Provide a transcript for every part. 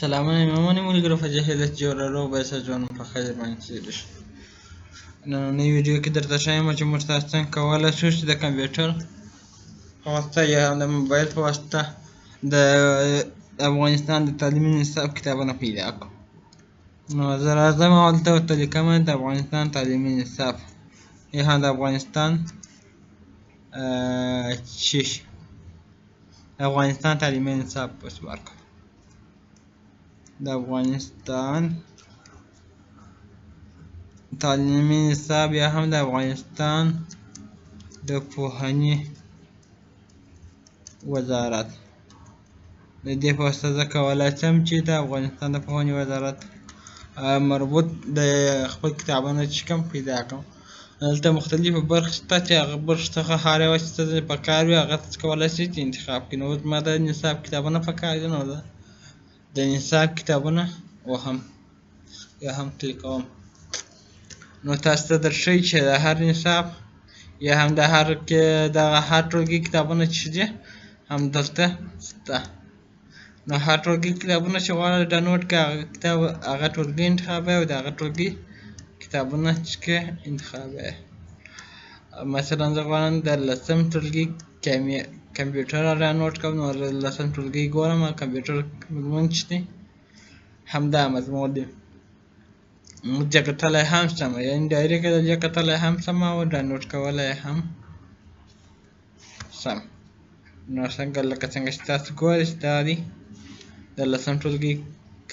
سلامونه مامانی ملګرو په جهیلت جوړولو بایسه ځوان په خیر باندې تېر شو. نننۍ ویډیو کې درته ښایم چې موږ تاسو څنګه کولی شو چې د کمپیوټر په واسطه یا د موبایل په واسطه د افغانستان د تعلیمي نصاب کتابونه پیدا کړو. نو زه راځم او هلته ورته لیکمه د افغانستان تعلیمي نصاب یا هم د افغانستان افغانستان تعلیمي نصاب پس ورکړو. د افغانستان تعلیمي نصاب یا هم د افغانستان د پوهنې وزارت. د دې په واسطه زه کولی شم چې د افغانستان د پوهنې وزارت مربوط د خپل کتابونه چې کوم پیدا کړم. دلته مختلفې برخې شته چې هغه برخې څخه هر یوه چې څه په کار وي هغه کولی شي چې انتخاب کړي. نو زما د نصاب کتابونه په کار دي، نو زه د نصاب کتابونه وهم یا هم کلیکوم. نو تاسو ته درښیي چې د هر نصاب یا هم د هر ټولګي کتابونه چې دي همدلته شته. نو هر ټولګي کتابونه چې غواړئ ډاونلوډ کړئ هغه ټولګي انتخابوئ او د هغه ټولګي کتابونه چې انتخابوئ. مثلا زه غواړم د 10م ټولګي کمپیوټر ډاونلوډ کړم، نو 10م ټولګي ګورم کمپیوټر مضمون چې دی همدا مضمون دی. موږ کتلی هم شم، یعنې ډایرکټ د دې کتلی هم شم او ډاونلوډ کولی هم شم. نو لکه څنګه چې تاسو ګورئ چې دا دی د 10م ټولګي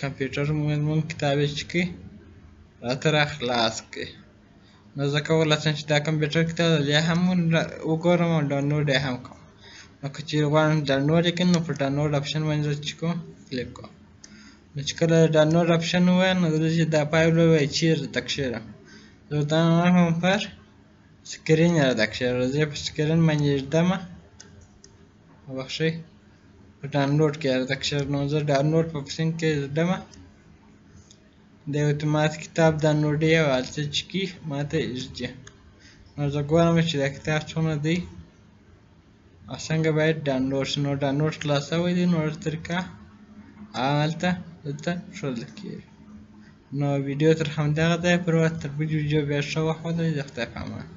کمپیوټر مضمون کتاب یې چې کوي راته راخلاص کړي. نو زه کولی شم چې دا کمپیوټر کتاب دی هم وګورم او ډاونلوډ یې هم کړم. نو که چېرې غواړم ډاونلوډ یې کړم نو په ډاونلوډ اپشن باندې زه چې کوم کلیک کوم. نو چې کله ډاونلوډ اپشن ووایي نو دلته چې دا فایل ووایي چېرته ته کښېږدم، زه ورته وایم پر سکرین یې راته کښېږده. زه یې په سکرین باندې ږدمه، بخښئ په ډاونلوډ کې یې راته کښېږده. نو زه ډاونلوډ په اپشن کې ږدمه، دی ورته ماته کتاب ډاونلوډوي او هلته چې کوي ماته ږدي. نو زه ګورم چې دا کتاب څومره دی او څنګه باید ډاونلوډ شي. نو ډاونلوډ خلاصوی دی، نو طریقه هلته دلته ښودل کېږي. نو ویډیو تر همدغه ځایه پورې وه، تر بلې ویډیو بیا ښه وخت ولرئ. د خدای په امان.